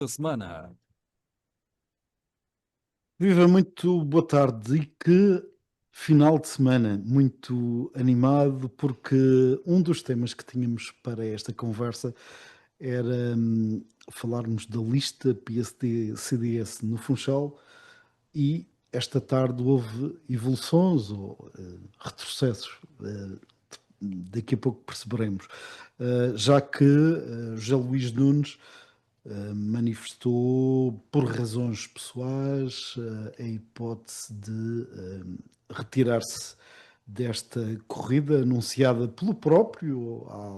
Da semana. Viva, muito boa tarde e que final de semana muito animado, porque um dos temas que tínhamos para esta conversa era falarmos da lista PSD-CDS no Funchal e esta tarde houve evoluções ou retrocessos. Daqui a pouco perceberemos. Já que José Luís Nunes manifestou, por razões pessoais, a hipótese de retirar-se desta corrida anunciada pelo próprio há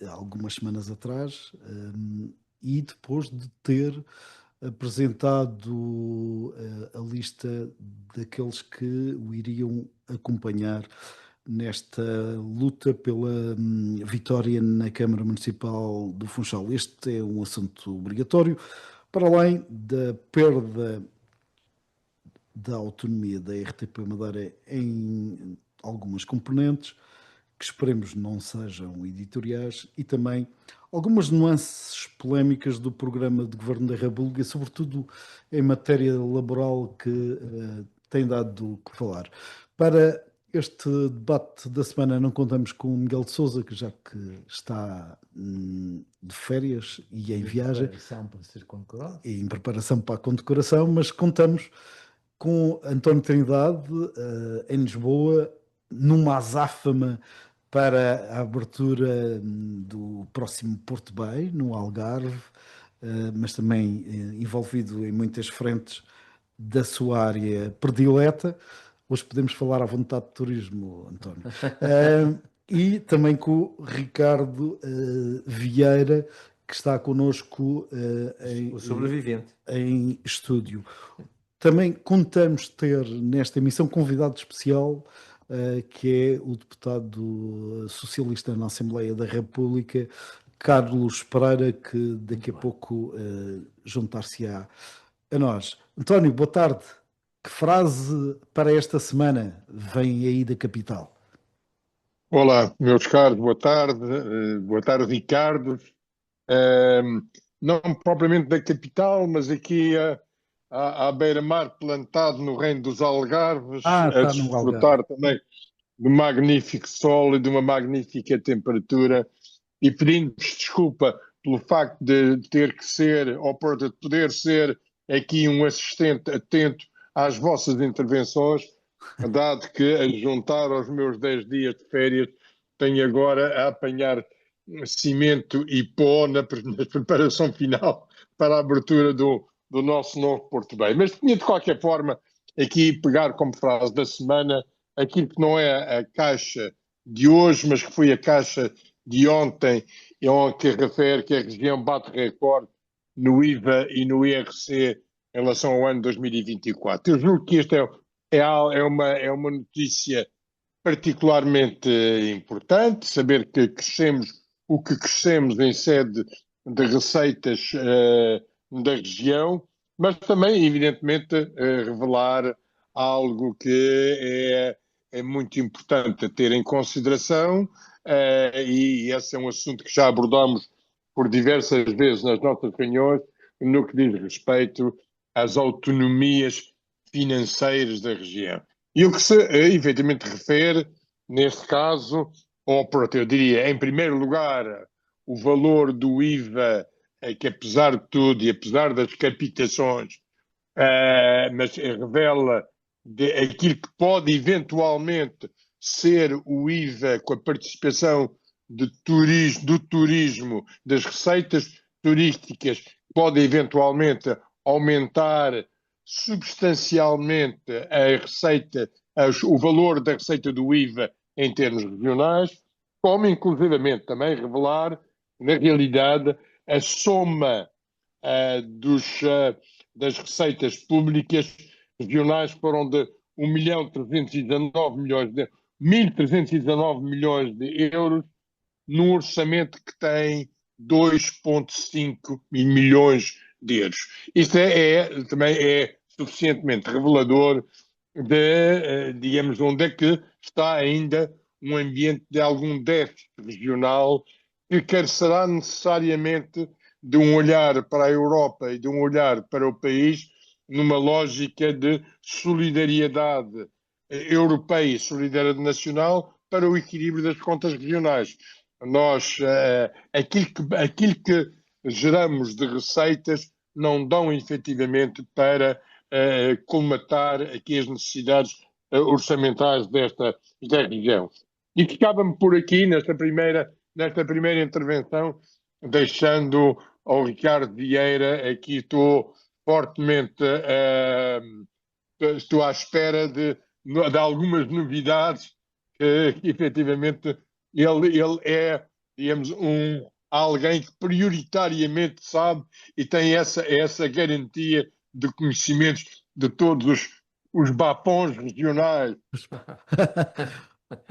há algumas semanas atrás, e depois de ter apresentado a lista daqueles que o iriam acompanhar nesta luta pela vitória na Câmara Municipal do Funchal. Este é um assunto obrigatório, para além da perda da autonomia da RTP Madeira em algumas componentes, que esperemos não sejam editoriais, e também algumas nuances polémicas do programa de governo da República, sobretudo em matéria laboral, que tem dado o que falar. Para este debate da semana não contamos com o Miguel de Sousa, que já que está de férias e em Em viagem, preparação para ser condecorado. e em preparação para a condecoração, mas contamos com António Trindade, em Lisboa, numa azáfama para a abertura do próximo Porto Bay, no Algarve, mas também envolvido em muitas frentes da sua área predileta. Hoje podemos falar à vontade de turismo, António. E também com o Ricardo Vieira, que está connosco O sobrevivente. em estúdio. Também contamos ter nesta emissão convidado especial, que é o deputado socialista na Assembleia da República, Carlos Pereira, que daqui Muito a bem. pouco juntar-se-á a nós. António, boa tarde. Que frase para esta semana vem aí da capital? Olá, meus caros, boa tarde, Ricardo. Ehm, não propriamente da capital, mas aqui à beira-mar, plantado no reino dos Algarves, Ah, a está no Algarve. desfrutar também de um magnífico sol e de uma magnífica temperatura, e pedindo-vos desculpa pelo facto de ter que ser, ou por de poder ser aqui um assistente atento às vossas intervenções, dado que a juntar aos meus 10 dias de férias tenho agora a apanhar cimento e pó na preparação final para a abertura do nosso novo Porto Bem. Mas tinha de qualquer forma aqui pegar como frase da semana aquilo que não é a caixa de hoje, mas que foi a caixa de ontem, que refere que a região bate recorde no IVA e no IRC em relação ao ano 2024. Eu julgo que esta é uma notícia particularmente importante, saber que crescemos o que crescemos em sede de receitas da região, mas também, evidentemente, revelar algo que é muito importante a ter em consideração, e esse é um assunto que já abordamos por diversas vezes nas nossas reuniões, no que diz respeito às autonomias financeiras da região. E o que se efetivamente refere, neste caso, ou pronto, eu diria, em primeiro lugar, o valor do IVA, que apesar de tudo e apesar das captações, mas revela aquilo que pode eventualmente ser o IVA com a participação do turismo, das receitas turísticas, pode eventualmente aumentar substancialmente a receita, o valor da receita do IVA em termos regionais, como inclusivamente também revelar, na realidade, a soma das receitas públicas regionais foram de 1.319 milhões de euros, num orçamento que tem 2,5 milhões de euros. Isto também é suficientemente revelador de, digamos, onde é que está ainda um ambiente de algum déficit regional que carecerá necessariamente de um olhar para a Europa e de um olhar para o país, numa lógica de solidariedade europeia e solidariedade nacional para o equilíbrio das contas regionais. Nós, aquilo que geramos de receitas não dão efetivamente para colmatar aqui as necessidades orçamentais desta região. E ficava-me por aqui nesta primeira intervenção, deixando ao Ricardo Vieira, aqui estou fortemente, estou à espera de algumas novidades, que efetivamente ele é, digamos, alguém que prioritariamente sabe e tem essa garantia de conhecimentos de todos os bapões regionais.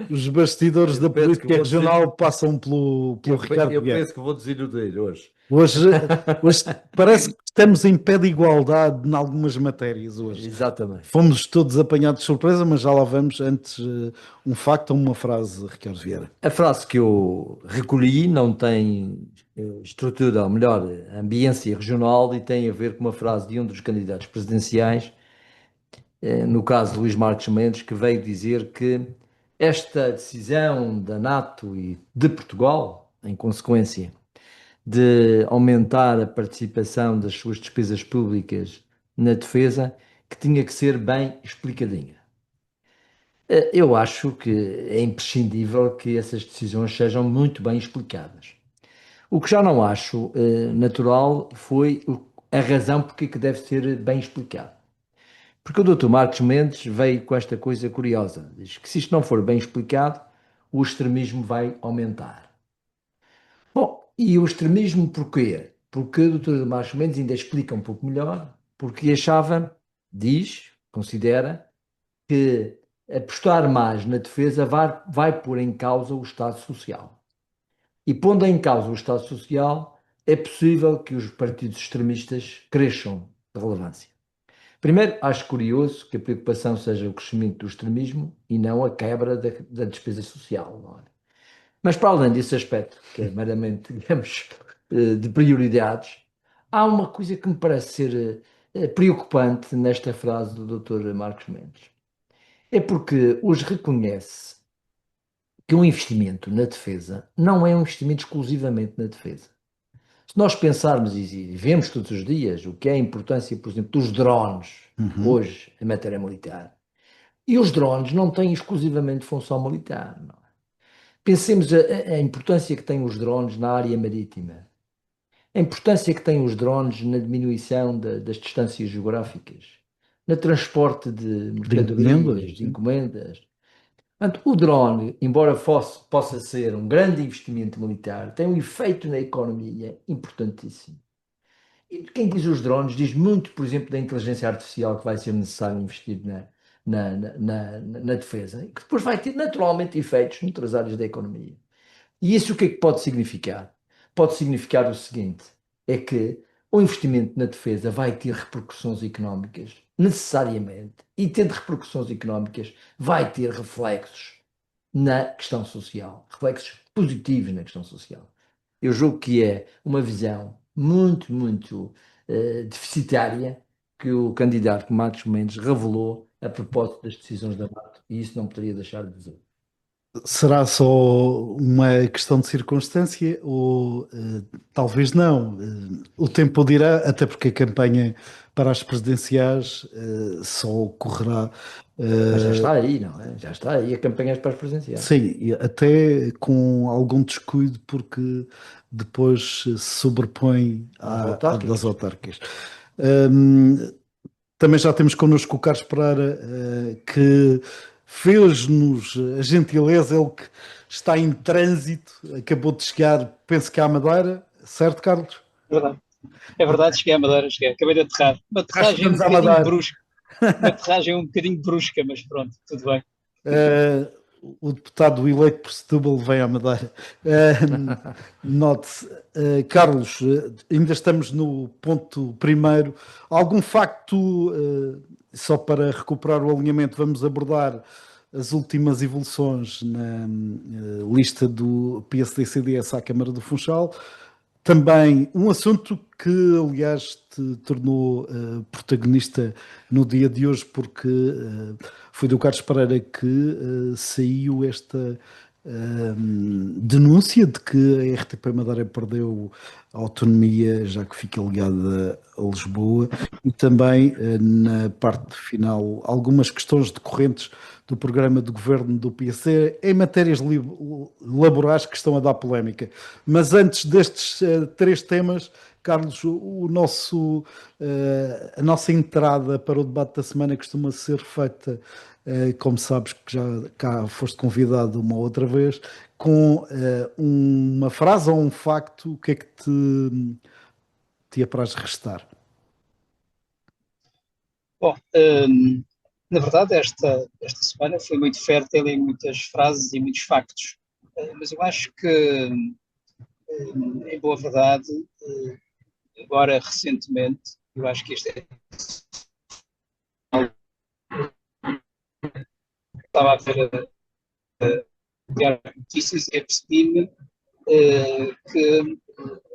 Os bastidores da política regional passam pelo Ricardo Eu Vieira. penso que vou desiludir hoje. Hoje parece que estamos em pé de igualdade em algumas matérias hoje. Exatamente. Fomos todos apanhados de surpresa, mas já lá vamos. Antes, um facto ou uma frase, Ricardo Vieira? A frase que eu recolhi não tem estrutura, ou melhor, ambiência regional, e tem a ver com uma frase de um dos candidatos presidenciais, no caso de Luís Marques Mendes, que veio dizer que esta decisão da NATO e de Portugal, em consequência, de aumentar a participação das suas despesas públicas na defesa, que tinha que ser bem explicadinha. Eu acho que é imprescindível que essas decisões sejam muito bem explicadas. O que já não acho natural foi a razão porque que deve ser bem explicado. Porque o Dr. Marcos Mendes veio com esta coisa curiosa, diz que se isto não for bem explicado, o extremismo vai aumentar. Bom, e o extremismo porquê? Porque o Dr. Marcos Mendes ainda explica um pouco melhor, porque achava, considera, que apostar mais na defesa vai pôr em causa o Estado Social. E pondo em causa o Estado Social, é possível que os partidos extremistas cresçam de relevância. Primeiro, acho curioso que a preocupação seja o crescimento do extremismo e não a quebra da despesa social. Não é? Mas para além desse aspecto, que é meramente, digamos, de prioridades, há uma coisa que me parece ser preocupante nesta frase do Dr. Marcos Mendes. É porque hoje reconhece que um investimento na defesa não é um investimento exclusivamente na defesa. Se nós pensarmos e vemos todos os dias o que é a importância, por exemplo, dos drones hoje em matéria militar, e os drones não têm exclusivamente função militar. Não é? Pensemos a importância que têm os drones na área marítima, a importância que têm os drones na diminuição das distâncias geográficas, no transporte de mercadorias, de encomendas. Portanto, o drone, embora possa ser um grande investimento militar, tem um efeito na economia importantíssimo. E quem diz os drones diz muito, por exemplo, da inteligência artificial que vai ser necessário investir na defesa, que depois vai ter naturalmente efeitos noutras áreas da economia. E isso o que é que pode significar? Pode significar o seguinte, é que o investimento na defesa vai ter repercussões económicas, necessariamente, e tendo repercussões económicas, vai ter reflexos na questão social, reflexos positivos na questão social. Eu julgo que é uma visão muito, muito deficitária que o candidato Marcos Mendes revelou a propósito das decisões da NATO, e isso não poderia deixar de dizer. Será só uma questão de circunstância ou talvez não? O tempo dirá, até porque a campanha para as presidenciais só ocorrerá. Mas já está aí, não é? Já está aí a campanha para as presidenciais. Sim, e até com algum descuido, porque depois se sobrepõe às autárquicas. Também já temos connosco o Carlos Pereira, que fez-nos a gentileza, ele que está em trânsito, acabou de chegar, penso que à Madeira, certo, Carlos? Verdade. É verdade, cheguei à Madeira, acabei de aterrar. Uma aterragem um bocadinho brusca. Uma aterragem um bocadinho brusca, mas pronto, tudo bem. O deputado eleito por Setúbal vem à Madeira. Note-se, Carlos, ainda estamos no ponto primeiro. Algum facto, só para recuperar o alinhamento, vamos abordar as últimas evoluções na lista do PSD-CDS à Câmara do Funchal. Também um assunto que, aliás, te tornou protagonista no dia de hoje, porque foi do Carlos Pereira que saiu esta denúncia de que a RTP Madeira perdeu a autonomia, já que fica ligada a Lisboa, e também na parte final algumas questões decorrentes do programa de governo do PSD em matérias laborais que estão a dar polémica. Mas antes destes três temas, Carlos, a nossa entrada para o debate da semana costuma ser feita, como sabes que já cá foste convidado uma outra vez, com uma frase ou um facto. O que é que te apraz restar? Bom, na verdade, esta semana foi muito fértil em muitas frases e muitos factos, mas eu acho que, em boa verdade, agora recentemente, eu acho que estava a ver notícias e apercebi-me que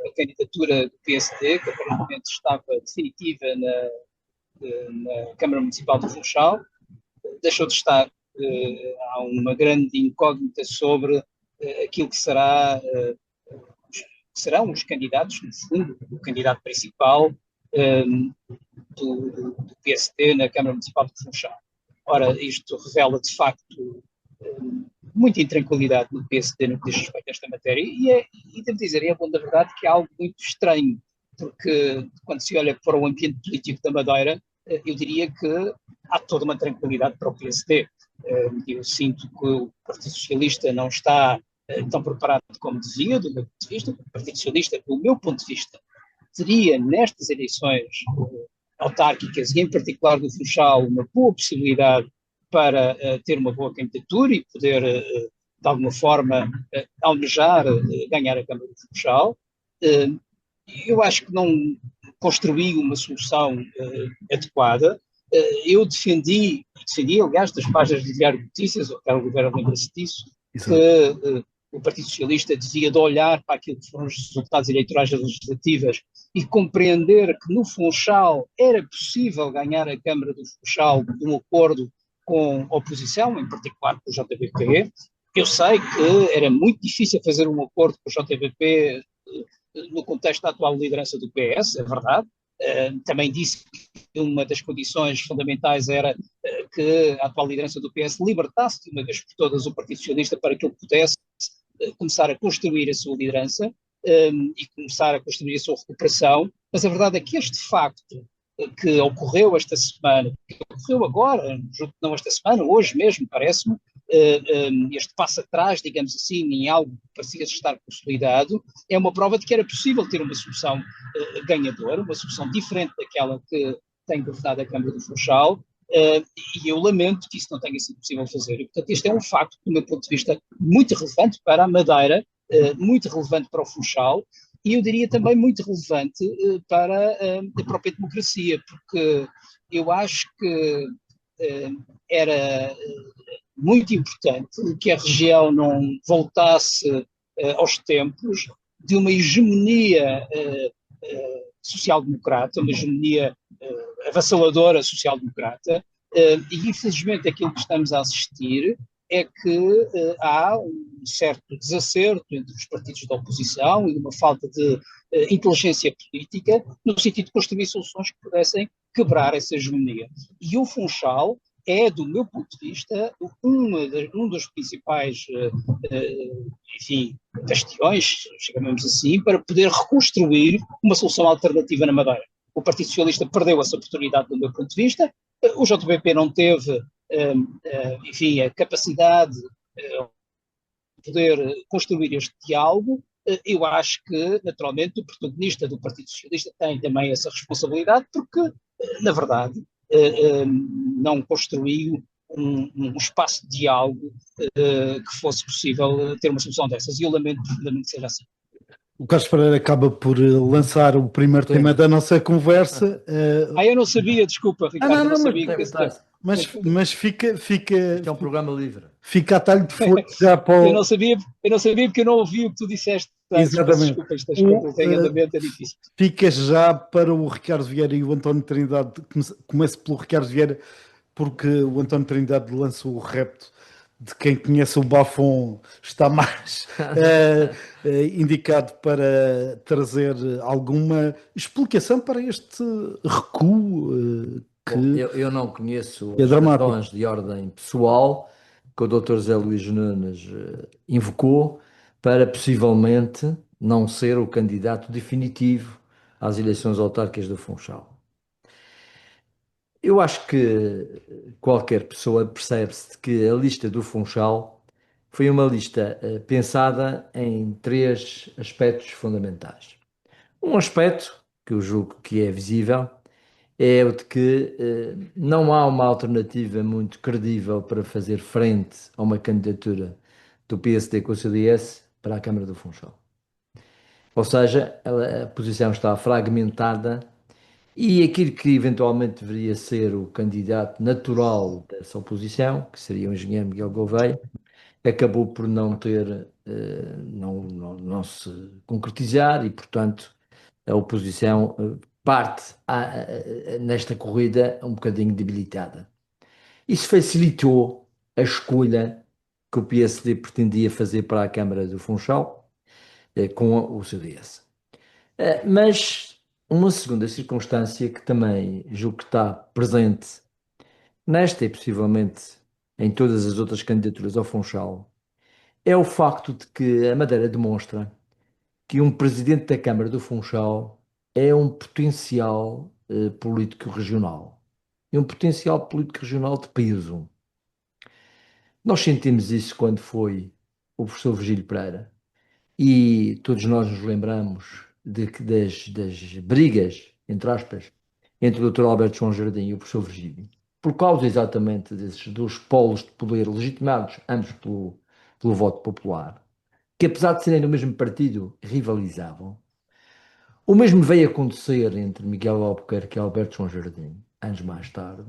a candidatura do PSD, que aparentemente estava definitiva na Câmara Municipal do Funchal, deixou de estar. Há uma grande incógnita sobre aquilo que serão os candidatos, no fundo, o candidato principal do PSD na Câmara Municipal do Funchal. Ora, isto revela, de facto, muita intranquilidade no PSD no que diz respeito a esta matéria, e devo dizer, é bom da verdade que é algo muito estranho, porque quando se olha para o ambiente político da Madeira, eu diria que há toda uma tranquilidade para o PSD. Eu sinto que o Partido Socialista não está tão preparado como devia, do meu ponto de vista. O Partido Socialista, do meu ponto de vista, teria nestas eleições autárquicas, e em particular do Funchal, uma boa possibilidade para ter uma boa candidatura e poder, de alguma forma, almejar ganhar a Câmara do Funchal. Eu acho que não construí uma solução adequada. Eu defendi, aliás, das páginas de Diário de Notícias, o Carlos Oliveira lembra-se disso, que o Partido Socialista devia de olhar para aquilo que foram os resultados eleitorais das legislativas e compreender que no Funchal era possível ganhar a Câmara do Funchal de um acordo com a oposição, em particular com o JBP. Eu sei que era muito difícil fazer um acordo com o JBP no contexto da atual liderança do PS, é verdade. Também disse que uma das condições fundamentais era que a atual liderança do PS libertasse de uma vez por todas o Partido Socialista para que ele pudesse começar a construir a sua liderança e começar a construir a sua recuperação. Mas a verdade é que este facto que ocorreu esta semana, que ocorreu agora, não esta semana, hoje mesmo, parece-me, este passo atrás, digamos assim, em algo que parecia estar consolidado, é uma prova de que era possível ter uma solução ganhadora, uma solução diferente daquela que tem governado a Câmara do Funchal, e eu lamento que isso não tenha sido possível fazer. E, portanto, este é um facto, do meu ponto de vista, muito relevante para a Madeira, muito relevante para o Funchal, e eu diria também muito relevante para a própria democracia, porque eu acho que era muito importante que a região não voltasse aos tempos de uma hegemonia social-democrata, uma hegemonia avassaladora social-democrata, e infelizmente aquilo que estamos a assistir é que há um certo desacerto entre os partidos da oposição e uma falta de inteligência política no sentido de construir soluções que pudessem quebrar essa hegemonia. E o Funchal é, do meu ponto de vista, um dos principais bastiões, chamamos assim, para poder reconstruir uma solução alternativa na Madeira. O Partido Socialista perdeu essa oportunidade, do meu ponto de vista. O JBP não teve a capacidade de poder construir este diálogo. Eu acho que, naturalmente, o protagonista do Partido Socialista tem também essa responsabilidade, porque, na verdade, não construiu um espaço de diálogo que fosse possível ter uma solução dessas. E eu lamento profundamente que seja assim. O Carlos Pereira acaba por lançar o primeiro tema da nossa conversa. Eu não sabia, desculpa, Ricardo. Não, não sabia mas fica. É um programa livre. Fica a talho de forno já para eu não sabia porque eu não ouvi o que tu disseste Peço Exatamente. desculpa, estas contas em andamento é difícil. Fica já para o Ricardo Vieira e o António Trindade. Comece pelo Ricardo Vieira, porque o António Trindade lançou o repto de quem conhece o Buffon está mais indicado para trazer alguma explicação para este recuo que Bom, eu não conheço é as dramático. razões de ordem pessoal que o Dr. Zé Luís Nunes invocou para possivelmente não ser o candidato definitivo às eleições autárquicas do Funchal. Eu acho que qualquer pessoa percebe-se que a lista do Funchal foi uma lista pensada em três aspectos fundamentais. Um aspecto, que eu julgo que é visível, é o de que não há uma alternativa muito credível para fazer frente a uma candidatura do PSD com o CDS para a Câmara do Funchal. Ou seja, a posição está fragmentada e aquilo que eventualmente deveria ser o candidato natural dessa oposição, que seria o engenheiro Miguel Gouveia, acabou por não ter, não se concretizar e, portanto, a oposição parte nesta corrida um bocadinho debilitada. Isso facilitou a escolha que o PSD pretendia fazer para a Câmara do Funchal com o CDS. Mas uma segunda circunstância que também julgo que está presente nesta e possivelmente em todas as outras candidaturas ao Funchal é o facto de que a Madeira demonstra que um presidente da Câmara do Funchal é um potencial político regional. E um potencial político regional de peso. Nós sentimos isso quando foi o professor Virgílio Pereira. E todos nós nos lembramos das brigas, entre aspas, entre o Dr. Alberto João Jardim e o professor Virgílio, por causa exatamente desses dois polos de poder legitimados, ambos pelo voto popular, que apesar de serem do mesmo partido, rivalizavam. O mesmo veio acontecer entre Miguel Albuquerque e Alberto João Jardim, anos mais tarde.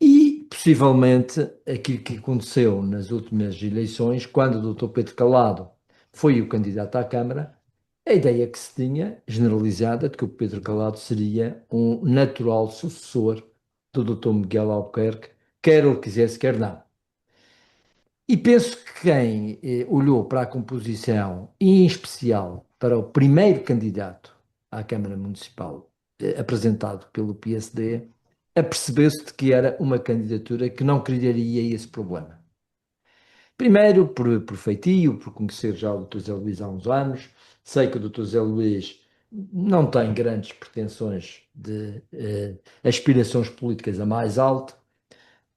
E, possivelmente, aquilo que aconteceu nas últimas eleições, quando o Dr. Pedro Calado foi o candidato à Câmara, a ideia que se tinha, generalizada, de que o Pedro Calado seria um natural sucessor do Dr. Miguel Albuquerque, quer ele quisesse, quer não. E penso que quem olhou para a composição, e em especial para o primeiro candidato à Câmara Municipal, apresentado pelo PSD, apercebeu-se de que era uma candidatura que não criaria esse problema. Primeiro, por feitio, por conhecer já o Dr. Zé Luís há uns anos, sei que o Dr. Zé Luís não tem grandes pretensões de aspirações políticas a mais alto.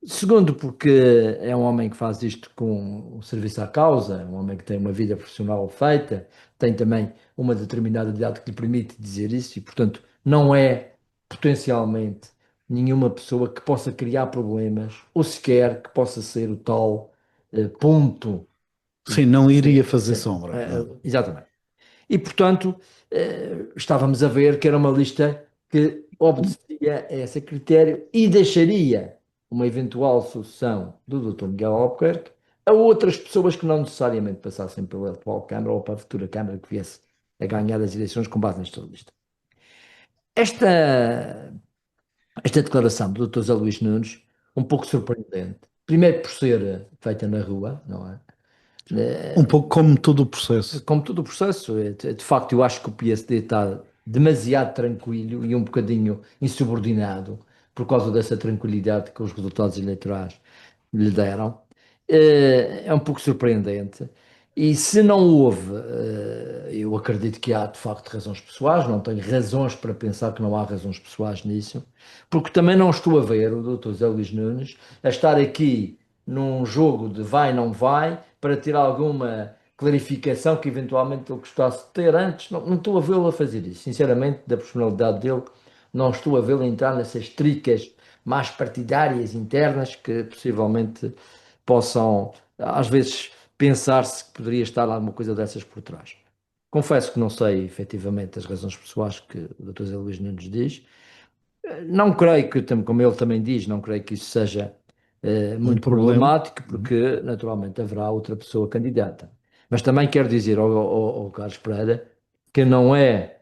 Segundo, porque é um homem que faz isto com o serviço à causa, é um homem que tem uma vida profissional feita, tem também uma determinada idade que lhe permite dizer isso e, portanto, não é potencialmente nenhuma pessoa que possa criar problemas ou sequer que possa ser o tal ponto. Sim, não iria Sim, fazer sim, sombra. exatamente. E, portanto, estávamos a ver que era uma lista que obedecia a esse critério e deixaria uma eventual sucessão do Dr. Miguel Albuquerque a outras pessoas que não necessariamente passassem pela atual Câmara ou para a futura Câmara que viesse a ganhar as eleições com base nesta lista. Esta declaração do Dr. Zé Luís Nunes, um pouco surpreendente. Primeiro por ser feita na rua, não é? Um pouco como todo o processo. Como todo o processo, de facto, eu acho que o PSD está demasiado tranquilo e um bocadinho insubordinado por causa dessa tranquilidade que os resultados eleitorais lhe deram. É um pouco surpreendente. E se não houve, eu acredito que há de facto razões pessoais, não tenho razões para pensar que não há razões pessoais nisso, porque também não estou a ver o Dr. Zé Luís Nunes a estar aqui num jogo de vai, não vai, para ter alguma clarificação que eventualmente ele gostasse de ter antes. Não estou a vê-lo a fazer isso. Sinceramente, da personalidade dele, não estou a vê-lo entrar nessas tricas mais partidárias internas que possivelmente possam, às vezes, pensar-se que poderia estar alguma coisa dessas por trás. Confesso que não sei efetivamente as razões pessoais que o Dr. Zé Luís Nunes diz. Não creio que, como ele também diz, não creio que isso seja Um muito problema. problemático, porque naturalmente haverá outra pessoa candidata. Mas também quero dizer ao Carlos Pereira que não é,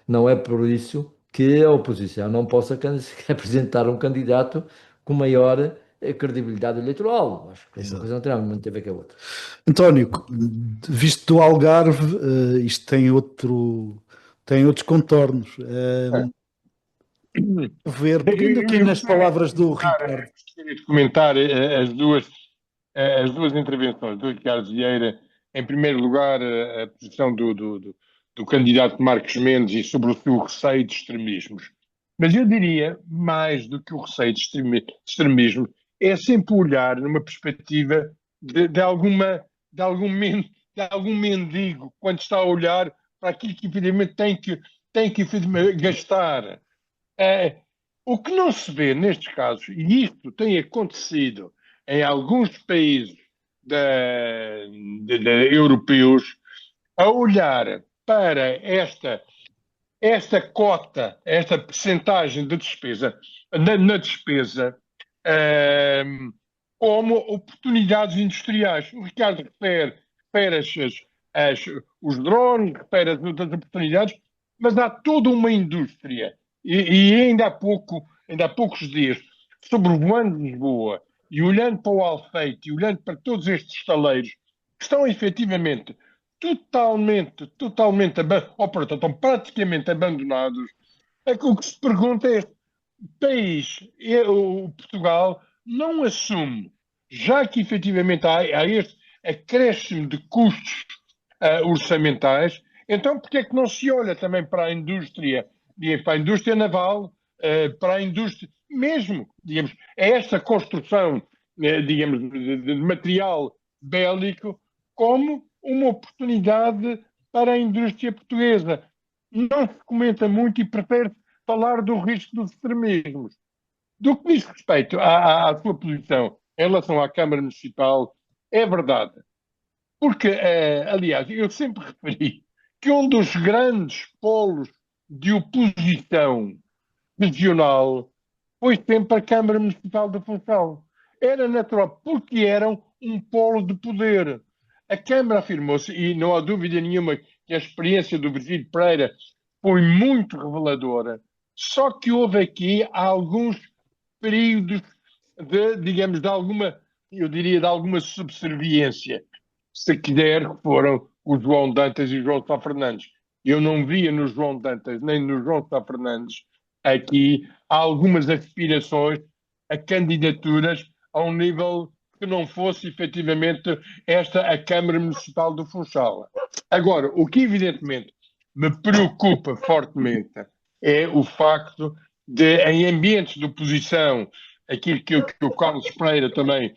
não é por isso que a oposição não possa apresentar um candidato com maior credibilidade eleitoral. Acho que uma Exato. coisa não tem muito a ver com a outra. António, visto do Algarve, isto tem outros contornos. Pegando aqui nas palavras do Ricardo. Gostaria de comentar as duas intervenções do Ricardo Vieira. Em primeiro lugar, a posição do candidato Marcos Mendes e sobre o seu receio de extremismos. Mas eu diria, mais do que o receio de extremismo, é sempre olhar numa perspectiva de algum mendigo, quando está a olhar para aquilo que, evidentemente, tem que gastar. O que não se vê nestes casos, e isto tem acontecido em alguns países europeus, a olhar para esta cota, esta percentagem de despesa, na despesa, como oportunidades industriais. O Ricardo refere os drones, refere as outras oportunidades, mas há toda uma indústria. E ainda há poucos dias, sobrevoando Lisboa e olhando para o Alfeite e olhando para todos estes estaleiros que estão efetivamente totalmente, ou portanto, estão praticamente abandonados, o que se pergunta é: o país, o Portugal, não assume, já que efetivamente há este acréscimo de custos orçamentais, então porque é que não se olha também para a indústria naval, para a indústria, mesmo, digamos, a esta construção, digamos, de material bélico, como uma oportunidade para a indústria portuguesa? Não se comenta muito e prefere falar do risco dos extremismos. Do que diz respeito à sua posição em relação à Câmara Municipal, é verdade. Porque, aliás, eu sempre referi que um dos grandes polos de oposição regional foi sempre a Câmara Municipal da Funchal. Era natural, porque eram um polo de poder. A Câmara afirmou-se, e não há dúvida nenhuma que a experiência do Virgílio Pereira foi muito reveladora, só que houve aqui alguns períodos digamos, eu diria, de alguma subserviência. Se quiser, foram o João Dantas e o João Sá Fernandes. Eu não via no João Dantas nem no João Sá Fernandes aqui algumas aspirações a candidaturas a um nível que não fosse efetivamente a Câmara Municipal do Funchal. Agora, o que evidentemente me preocupa fortemente é o facto de, em ambientes de oposição, aquilo que o Carlos Pereira também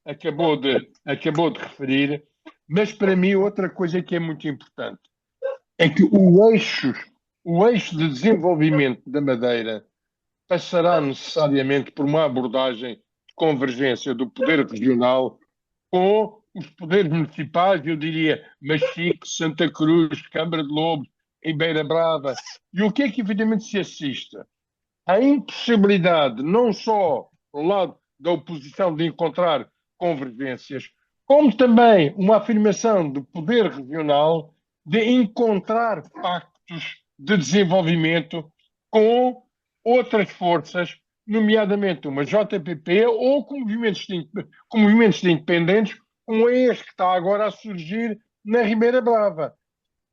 acabou de referir, mas para mim outra coisa que é muito importante é que o eixo de desenvolvimento da Madeira passará necessariamente por uma abordagem de convergência do poder regional com os poderes municipais, eu diria Machique, Santa Cruz, Câmara de Lobos, em Beira Brava. E o que é que evidentemente se assiste? A impossibilidade, não só do lado da oposição, de encontrar convergências, como também uma afirmação do poder regional de encontrar pactos de desenvolvimento com outras forças, nomeadamente uma JPP ou com movimentos de independentes, como é este que está agora a surgir na Ribeira Brava.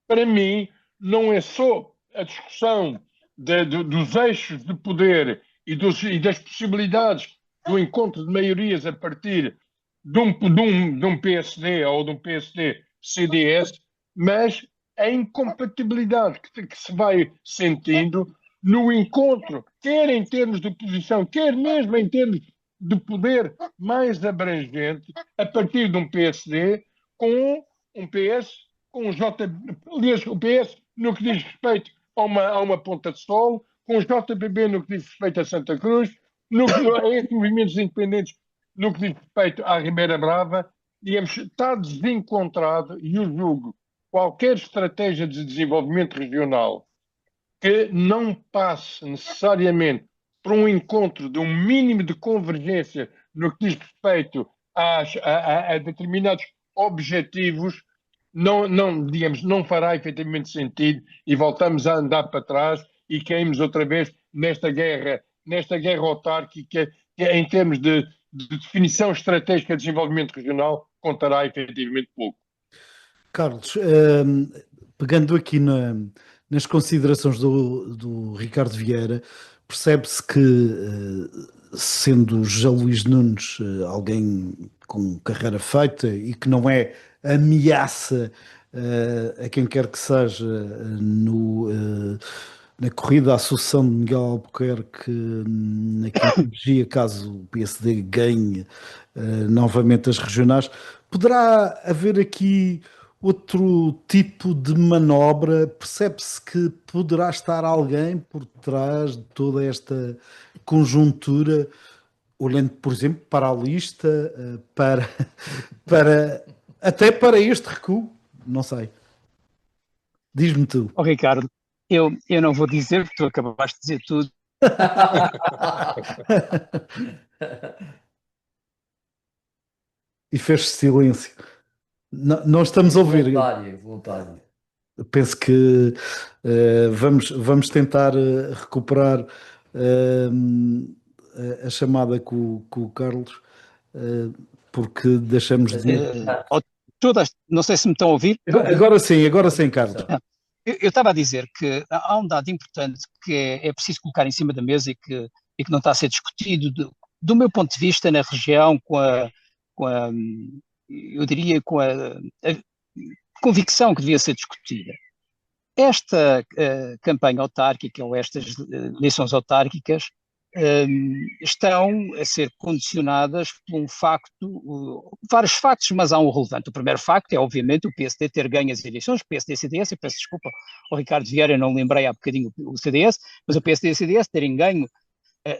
Para mim, não é só a discussão dos eixos de poder e das possibilidades do encontro de maiorias a partir de um PSD ou de um PSD-CDS, mas a incompatibilidade que se vai sentindo no encontro, quer em termos de oposição, quer mesmo em termos de poder mais abrangente, a partir de um PSD com um PS, com um aliás, o PS no que diz respeito a uma Ponta de Sol, com o JPB no que diz respeito a Santa Cruz, a esses movimentos independentes no que diz respeito à Ribeira Brava, digamos, está desencontrado, e eu julgo qualquer estratégia de desenvolvimento regional que não passe necessariamente por um encontro de um mínimo de convergência no que diz respeito a determinados objetivos, digamos, não fará efetivamente sentido e voltamos a andar para trás e caímos outra vez nesta guerra autárquica que, em termos de definição estratégica de desenvolvimento regional, contará efetivamente pouco. Carlos, pegando aqui nas considerações do Ricardo Vieira, percebe-se que, sendo José Luís Nunes alguém com carreira feita e que não é ameaça a quem quer que seja na corrida à sucessão de Miguel Albuquerque na quinta caso o PSD ganhe novamente as regionais, poderá haver aqui outro tipo de manobra? Percebe-se que poderá estar alguém por trás de toda esta conjuntura, olhando, por exemplo, para a lista, até para este recuo? Não sei. Diz-me tu. Oh, Ricardo, eu não vou dizer, porque tu acabaste de dizer tudo. E fez silêncio. Não estamos a ouvir. Voluntário. Penso que vamos tentar recuperar a chamada com o Carlos, porque deixamos de. Não sei se me estão a ouvir. Agora sim, Carlos. Eu estava a dizer que há um dado importante que é preciso colocar em cima da mesa e que não está a ser discutido, do meu ponto de vista, na região, eu diria, com a convicção que devia ser discutida. Esta campanha autárquica ou estas eleições autárquicas estão a ser condicionadas por um facto, vários factos, mas há um relevante. O primeiro facto é, obviamente, o PSD ter ganho as eleições, o PSD-CDS, eu peço desculpa ao Ricardo Vieira, eu não lembrei há bocadinho o CDS, mas o PSD e o CDS terem ganho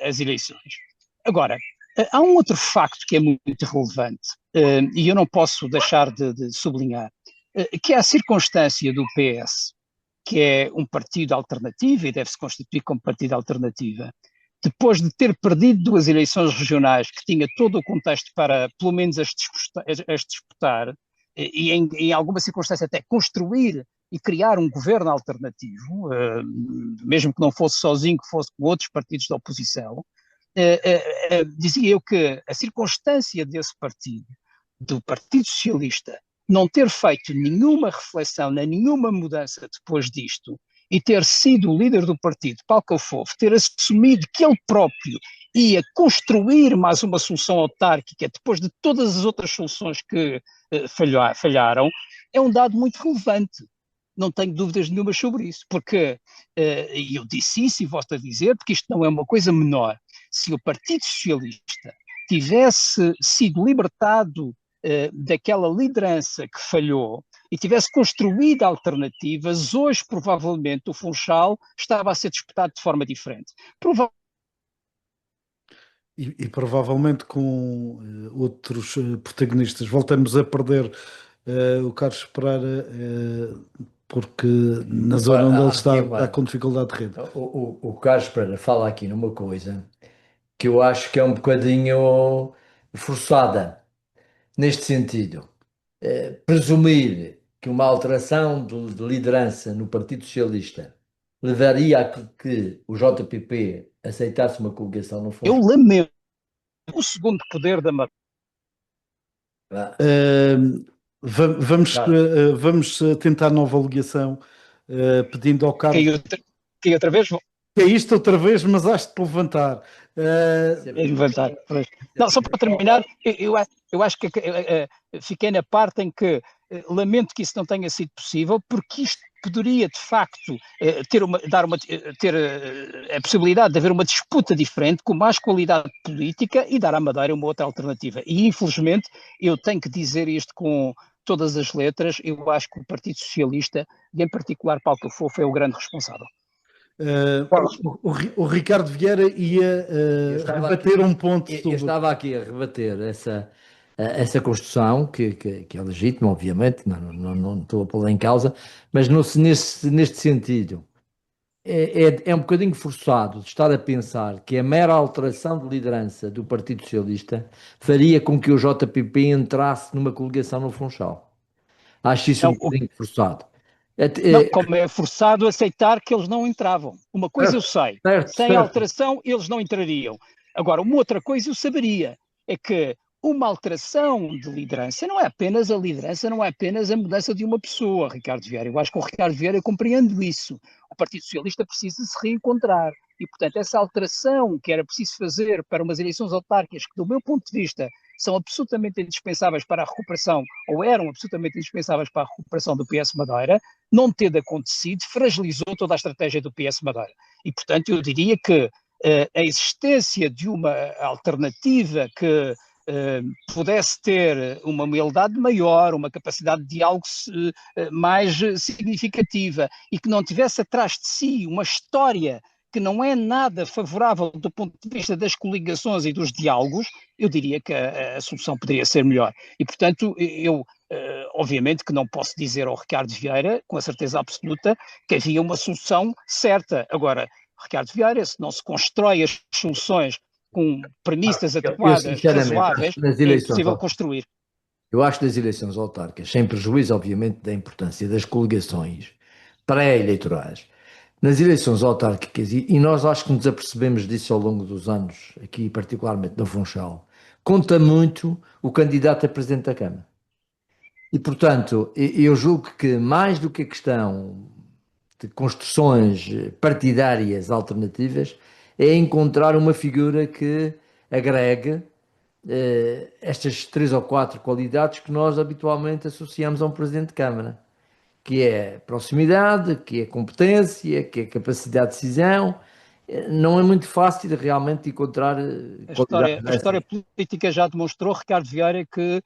as eleições. Agora, há um outro facto que é muito relevante, e eu não posso deixar de sublinhar, que é a circunstância do PS, que é um partido alternativo e deve-se constituir como partido alternativo, depois de ter perdido 2 eleições regionais, que tinha todo o contexto para, pelo menos, as disputar, e em alguma circunstância até construir e criar um governo alternativo, mesmo que não fosse sozinho, que fosse com outros partidos da oposição, dizia eu que a circunstância desse partido, do Partido Socialista, não ter feito nenhuma reflexão, nem nenhuma mudança depois disto, e ter sido o líder do partido, Paulo Cafofo, ter assumido que ele próprio ia construir mais uma solução autárquica depois de todas as outras soluções que falharam, é um dado muito relevante. Não tenho dúvidas nenhuma sobre isso, porque, e eu disse isso e volto a dizer, porque isto não é uma coisa menor. Se o Partido Socialista tivesse sido libertado daquela liderança que falhou e tivesse construído alternativas, hoje provavelmente o Funchal estava a ser disputado de forma diferente. E provavelmente com outros protagonistas. Voltamos a perder o Carlos Pereira porque na zona onde ele está com dificuldade de rede. O Carlos Pereira fala aqui numa coisa que eu acho que é um bocadinho forçada, neste sentido. Presumir que uma alteração de liderança no Partido Socialista levaria a que o JPP aceitasse uma coligação no Funchal. Eu lamento o segundo poder da Vamos tentar nova ligação, pedindo ao Carlos. Que outra vez? É isto outra vez, mas has de te levantar. Levantar. Não, só para terminar, eu acho que fiquei na parte em que lamento que isso não tenha sido possível, porque isto poderia, de facto, ter a possibilidade de haver uma disputa diferente, com mais qualidade política e dar à Madeira uma outra alternativa. E, infelizmente, eu tenho que dizer isto com todas as letras, eu acho que o Partido Socialista, e em particular Paulo Cafofo, é o grande responsável. O Ricardo Vieira ia rebater um ponto. Eu estava aqui a rebater essa construção, que é legítima, obviamente, não estou a pô-la em causa, mas neste sentido, é um bocadinho forçado de estar a pensar que a mera alteração de liderança do Partido Socialista faria com que o JPP entrasse numa coligação no Funchal. Acho isso um Não, bocadinho forçado. não, como é forçado aceitar que eles não entravam. Uma coisa eu sei, Certo, sem certo. alteração eles não entrariam. Agora, uma outra coisa eu saberia, é que uma alteração de liderança não é apenas a liderança, não é apenas a mudança de uma pessoa, Ricardo Vieira. Eu acho que o Ricardo Vieira compreende isso. O Partido Socialista precisa se reencontrar. E, portanto, essa alteração que era preciso fazer para umas eleições autárquicas, que, do meu ponto de vista, são absolutamente indispensáveis para a recuperação, ou eram absolutamente indispensáveis para a recuperação do PS Madeira, não tendo acontecido, fragilizou toda a estratégia do PS Madeira. E, portanto, eu diria que a existência de uma alternativa que pudesse ter uma humildade maior, uma capacidade de diálogo mais significativa e que não tivesse atrás de si uma história que não é nada favorável do ponto de vista das coligações e dos diálogos, eu diria que a solução poderia ser melhor. E, portanto, eu obviamente que não posso dizer ao Ricardo Vieira, com a certeza absoluta, que havia uma solução certa. Agora, Ricardo Vieira, se não se constrói as soluções com premissas adequadas, Sinceramente, acho razoáveis, que nas é eleições, impossível construir. eu acho que nas eleições autárquicas, sem prejuízo, obviamente, da importância das coligações pré-eleitorais, nas eleições autárquicas, e nós acho que nos apercebemos disso ao longo dos anos, aqui particularmente no Funchal, conta muito o candidato a Presidente da Câmara. E, portanto, eu julgo que mais do que a questão de construções partidárias alternativas, é encontrar uma figura que agregue estas 3 ou 4 qualidades que nós habitualmente associamos a um Presidente de Câmara, que é proximidade, que é competência, que é capacidade de decisão. Não é muito fácil realmente encontrar qualidades A história dessas. política já demonstrou, Ricardo Vieira, que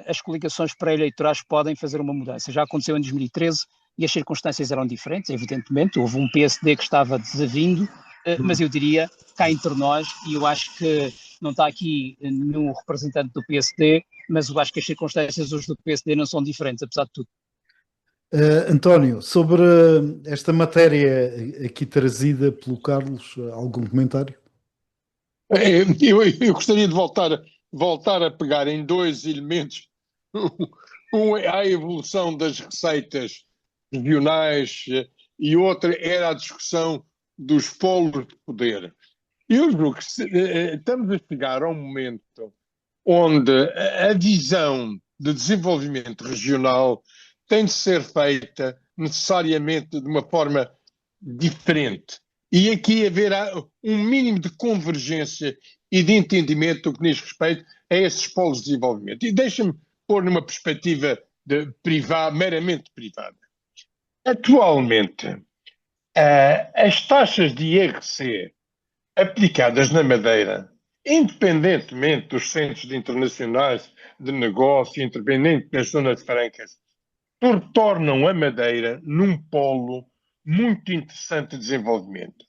as coligações pré-eleitorais podem fazer uma mudança. Já aconteceu em 2013 e as circunstâncias eram diferentes, evidentemente. Houve um PSD que estava desavindo, mas eu diria, cá entre nós, e eu acho que não está aqui nenhum representante do PSD, mas eu acho que as circunstâncias hoje do PSD não são diferentes, apesar de tudo. António, sobre esta matéria aqui trazida pelo Carlos, algum comentário? Eu gostaria de voltar a pegar em dois elementos. Um é a evolução das receitas regionais e outra era a discussão dos polos de poder. Eu julgo que estamos a chegar a um momento onde a visão de desenvolvimento regional tem de ser feita necessariamente de uma forma diferente. E aqui haver um mínimo de convergência e de entendimento no que diz respeito a esses polos de desenvolvimento. E deixa-me pôr numa perspectiva meramente privada. Atualmente, as taxas de IRC aplicadas na Madeira, independentemente dos centros internacionais de negócio, independente das zonas francas, tornam a Madeira num polo muito interessante de desenvolvimento.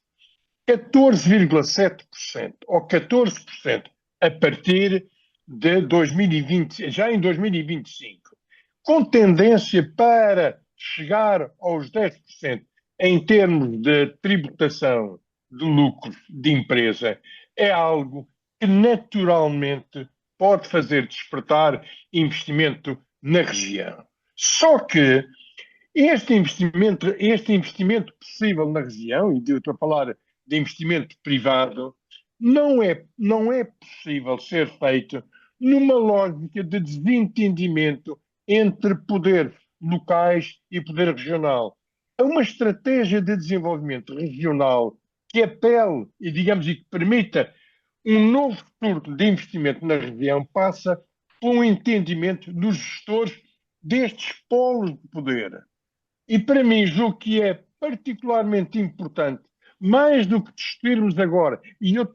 14,7% ou 14% a partir de 2020, já em 2025, com tendência para chegar aos 10% em termos de tributação de lucros de empresa, é algo que naturalmente pode fazer despertar investimento na região. Só que este investimento possível na região, e eu estou a falar de investimento privado, não é possível ser feito numa lógica de desentendimento entre poderes locais e poder regional. É uma estratégia de desenvolvimento regional que apele e, digamos, e que permita um novo futuro de investimento na região passa por um entendimento dos gestores destes polos de poder. E para mim, julgo que é particularmente importante, mais do que discutirmos agora, e eu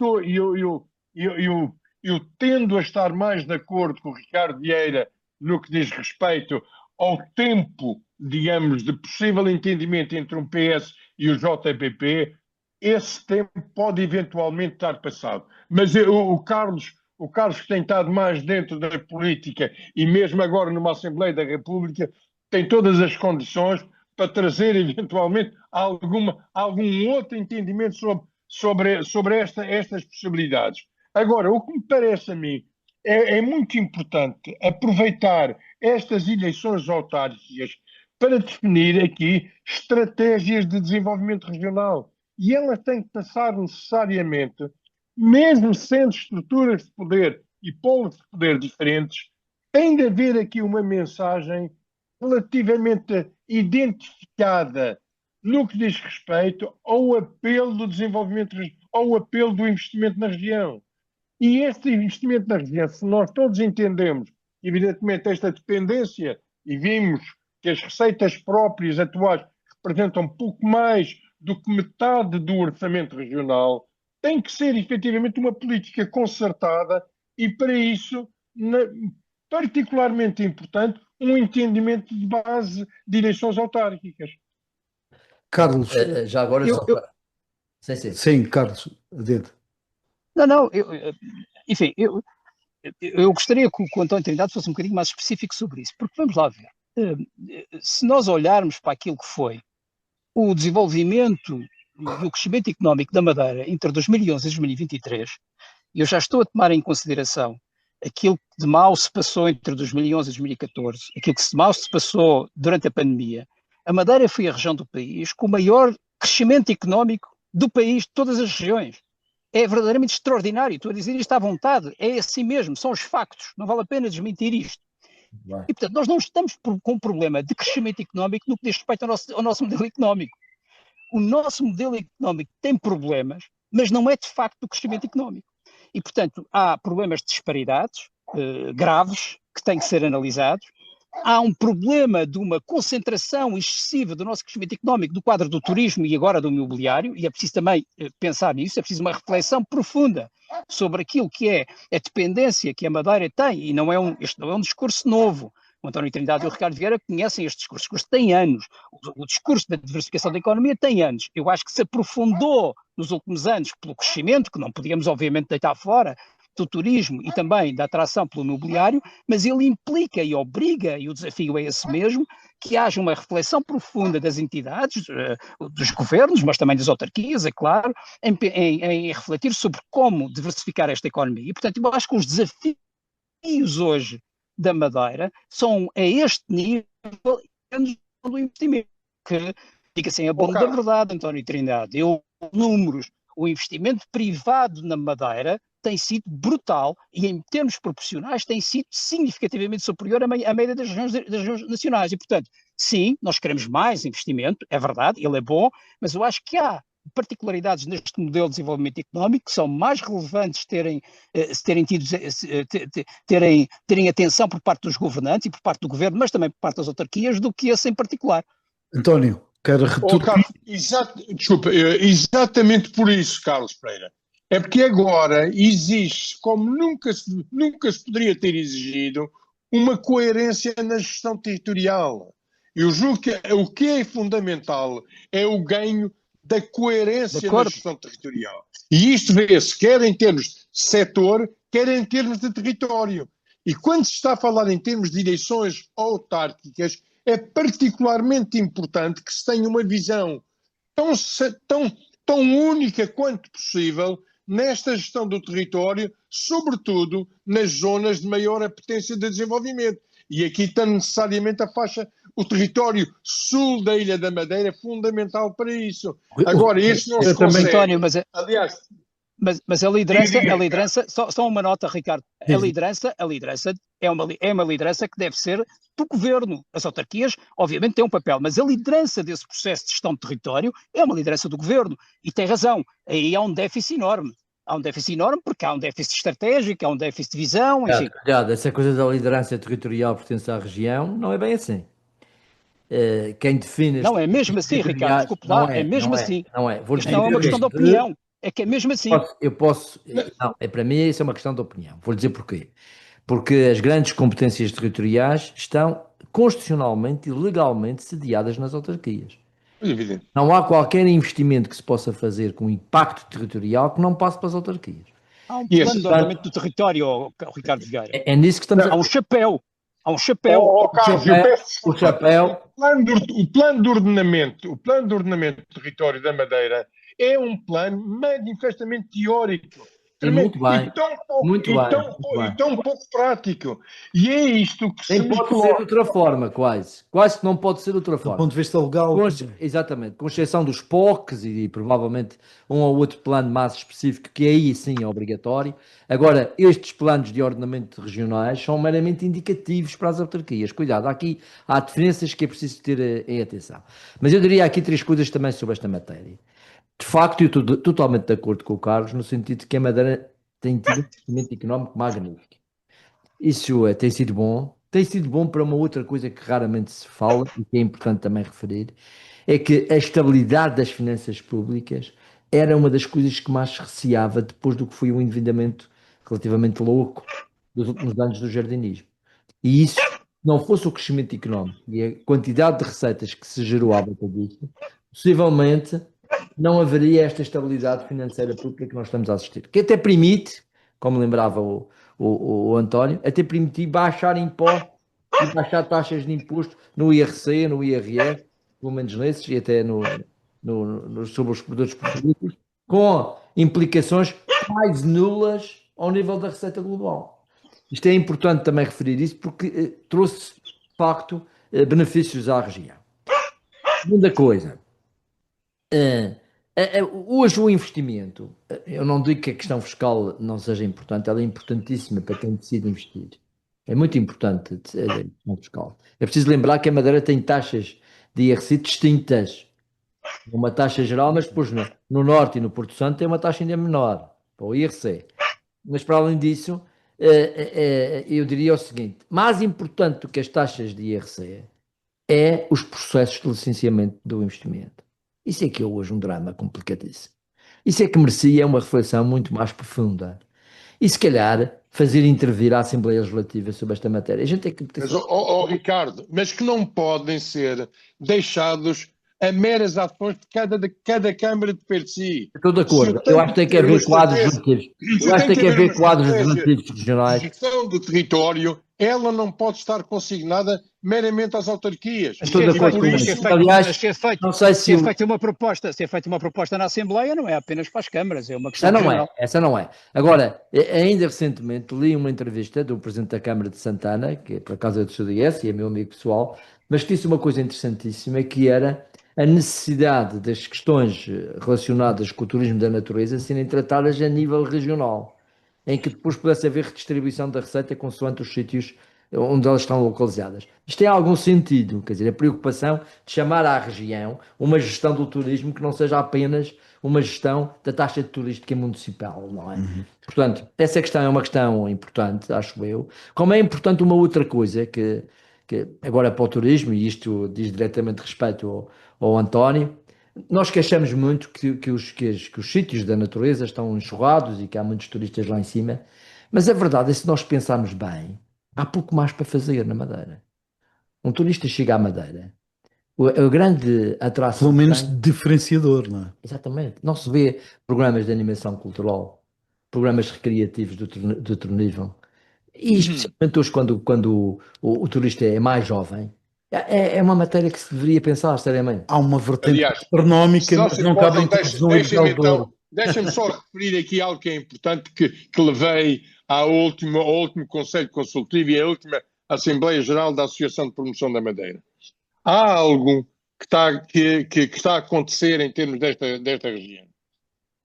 tendo a estar mais de acordo com o Ricardo Vieira no que diz respeito ao tempo, digamos, de possível entendimento entre um PS e o JPP, esse tempo pode eventualmente estar passado. Mas o Carlos que tem estado mais dentro da política e mesmo agora numa Assembleia da República, tem todas as condições para trazer eventualmente algum outro entendimento sobre estas possibilidades. Agora, o que me parece a mim é muito importante aproveitar estas eleições autárquicas para definir aqui estratégias de desenvolvimento regional. E elas têm que passar necessariamente, mesmo sendo estruturas de poder e polos de poder diferentes, tem de haver aqui uma mensagem relativamente identificada no que diz respeito ao apelo do desenvolvimento, ao apelo do investimento na região. E este investimento na região, se nós todos entendemos, evidentemente, esta dependência, e vimos que as receitas próprias atuais representam pouco mais do que metade do orçamento regional, tem que ser efetivamente uma política concertada e, para isso, particularmente importante, um entendimento de base de eleições autárquicas. Carlos, Já agora, sim, Carlos, dentro. Não, enfim, eu gostaria que o António Trindade fosse um bocadinho mais específico sobre isso, porque vamos lá ver. Se nós olharmos para aquilo que foi o desenvolvimento e o crescimento económico da Madeira entre 2011 e 2023, eu já estou a tomar em consideração aquilo que de mal se passou entre 2011 e 2014, aquilo que de mal se passou durante a pandemia. A Madeira foi a região do país com o maior crescimento económico do país, de todas as regiões. É verdadeiramente extraordinário, estou a dizer isto à vontade, é assim mesmo, são os factos, não vale a pena desmentir isto. E, portanto, nós não estamos com um problema de crescimento económico no que diz respeito ao nosso modelo económico. O nosso modelo económico tem problemas, mas não é de facto do crescimento económico. E, portanto, há problemas de disparidades graves que têm que ser analisados. Há um problema de uma concentração excessiva do nosso crescimento económico do quadro do turismo e agora do imobiliário, e é preciso também pensar nisso, é preciso uma reflexão profunda sobre aquilo que é a dependência que a Madeira tem, e este não é um discurso novo. O António Trindade e o Ricardo Vieira conhecem este discurso. O discurso tem anos. O discurso da diversificação da economia tem anos. Eu acho que se aprofundou nos últimos anos pelo crescimento, que não podíamos obviamente deitar fora, do turismo e também da atração pelo imobiliário, mas ele implica e obriga, e o desafio é esse mesmo, que haja uma reflexão profunda das entidades, dos governos, mas também das autarquias, é claro, em refletir sobre como diversificar esta economia. E, portanto, eu acho que os desafios hoje da Madeira são a este nível do investimento, que, diga-se a bom da verdade, António Trindade, números, o investimento privado na Madeira tem sido brutal e, em termos proporcionais, tem sido significativamente superior à média das regiões nacionais. E, portanto, sim, nós queremos mais investimento, é verdade, ele é bom, mas eu acho que há particularidades neste modelo de desenvolvimento económico que são mais relevantes terem atenção por parte dos governantes e por parte do governo, mas também por parte das autarquias, do que esse em particular. António, quero retornar. Exatamente por isso, Carlos Pereira. É porque agora existe, como nunca se poderia ter exigido, uma coerência na gestão territorial. Eu julgo que o que é fundamental é o ganho da coerência na gestão territorial. E isto vê-se quer em termos de setor, quer em termos de território. E quando se está a falar em termos de eleições autárquicas, é particularmente importante que se tenha uma visão tão única quanto possível nesta gestão do território, sobretudo nas zonas de maior apetência de desenvolvimento. E aqui está necessariamente o território sul da Ilha da Madeira é fundamental para isso. Agora, este não se consegue. António, aliás, mas a liderança, só uma nota, Ricardo, a liderança é uma liderança que deve ser do governo. As autarquias, obviamente, têm um papel, mas a liderança desse processo de gestão de território é uma liderança do governo. E tem razão, aí há um déficit enorme. Há um déficit enorme porque há um déficit estratégico, há um déficit de visão, enfim. Essa coisa da liderança territorial pertence à região, não é bem assim. Quem define... Não, é mesmo assim, Ricardo, desculpe lá, é mesmo assim. Não é. Isto não é uma questão de opinião, é que é mesmo assim. Não, para mim isso é uma questão de opinião. Vou dizer porquê. Porque as grandes competências territoriais estão constitucionalmente e legalmente sediadas nas autarquias. Evidente. Não há qualquer investimento que se possa fazer com impacto territorial que não passe para as autarquias. Há um plano de ordenamento do território, Ricardo Vieira. É nisso que estamos Há um chapéu. Há um chapéu. Carlos, eu peço O desculpa. chapéu, O plano de ordenamento do território da Madeira é um plano manifestamente teórico. e muito bem, muito bem, muito E bem. tão pouco prático. E é isto que se Nem nos pode ser de coloca. outra forma, quase. Quase que não pode ser de outra Do forma. ponto de vista legal, Exatamente, com exceção dos POCs e provavelmente um ou outro plano mais específico, que aí sim é obrigatório. Agora, estes planos de ordenamento regionais são meramente indicativos para as autarquias. Cuidado, aqui há diferenças que é preciso ter em atenção. Mas eu diria aqui três coisas também sobre esta matéria. De facto, eu estou totalmente de acordo com o Carlos, no sentido de que a Madeira tem tido um crescimento económico magnífico. Isso tem sido bom para uma outra coisa que raramente se fala e que é importante também referir, é que a estabilidade das finanças públicas era uma das coisas que mais se receava depois do que foi o endividamento relativamente louco dos últimos anos do jardinismo. E isso, se não fosse o crescimento económico e a quantidade de receitas que se gerou à volta disso, possivelmente não haveria esta estabilidade financeira pública que nós estamos a assistir. Que até permite, como lembrava o António, até permitir baixar impostos e baixar taxas de imposto no IRC, no IRS, pelo menos nesses, e até sobre os produtos petrolíferos, com implicações quase nulas ao nível da receita global. Isto é importante também referir isso porque trouxe, de facto, benefícios à região. Segunda coisa, hoje o investimento, eu não digo que a questão fiscal não seja importante, ela é importantíssima para quem decide investir. É muito importante a questão fiscal. É preciso lembrar que a Madeira tem taxas de IRC distintas. Uma taxa geral, mas depois no Norte e no Porto Santo tem uma taxa ainda menor, para o IRC. Mas para além disso, eu diria o seguinte: mais importante do que as taxas de IRC é os processos de licenciamento do investimento. Isso é que é hoje um drama complicadíssimo. Isso é que merecia uma reflexão muito mais profunda. E se calhar fazer intervir a Assembleia Legislativa sobre esta matéria. A gente tem que Mas, Ricardo, mas que não podem ser deixados a meras ações de cada Câmara de per si. Estou de acordo. Eu acho que tem que haver quadros legislativos. Eu acho que tem que haver quadros legislativos regionais. A gestão do território, ela não pode estar consignada meramente às autarquias. Estou de acordo com isso. Aliás, não sei se se é feita uma proposta na Assembleia, não é apenas para as câmaras, é uma questão geral. Essa não é. Agora, ainda recentemente li uma entrevista do Presidente da Câmara de Santana, que por acaso é do CDS e é meu amigo pessoal, mas que disse uma coisa interessantíssima, que era a necessidade das questões relacionadas com o turismo da natureza serem tratadas a nível regional, em que depois pudesse haver redistribuição da receita consoante os sítios onde elas estão localizadas. Isto tem algum sentido, quer dizer, a preocupação de chamar à região uma gestão do turismo que não seja apenas uma gestão da taxa turística municipal, não é? Portanto, essa questão é uma questão importante, acho eu. Como é importante uma outra coisa que agora para o turismo, e isto diz diretamente respeito ao António, nós queixamos muito que os sítios da natureza estão enxurrados e que há muitos turistas lá em cima, mas a verdade é que se nós pensarmos bem, há pouco mais para fazer na Madeira. Um turista chega à Madeira, a grande atração... Pelo menos diferenciador, não é? Exatamente. Não se vê programas de animação cultural, programas recreativos de outro nível. E especialmente hoje, quando o turista é mais jovem, é uma matéria que se deveria pensar seriamente. Há uma vertente Aliás, astronómica, mas não cabe em todos Deixa-me só referir aqui algo que é importante, que levei ao último Conselho Consultivo e à última Assembleia Geral da Associação de Promoção da Madeira. Há algo que está a acontecer em termos desta região.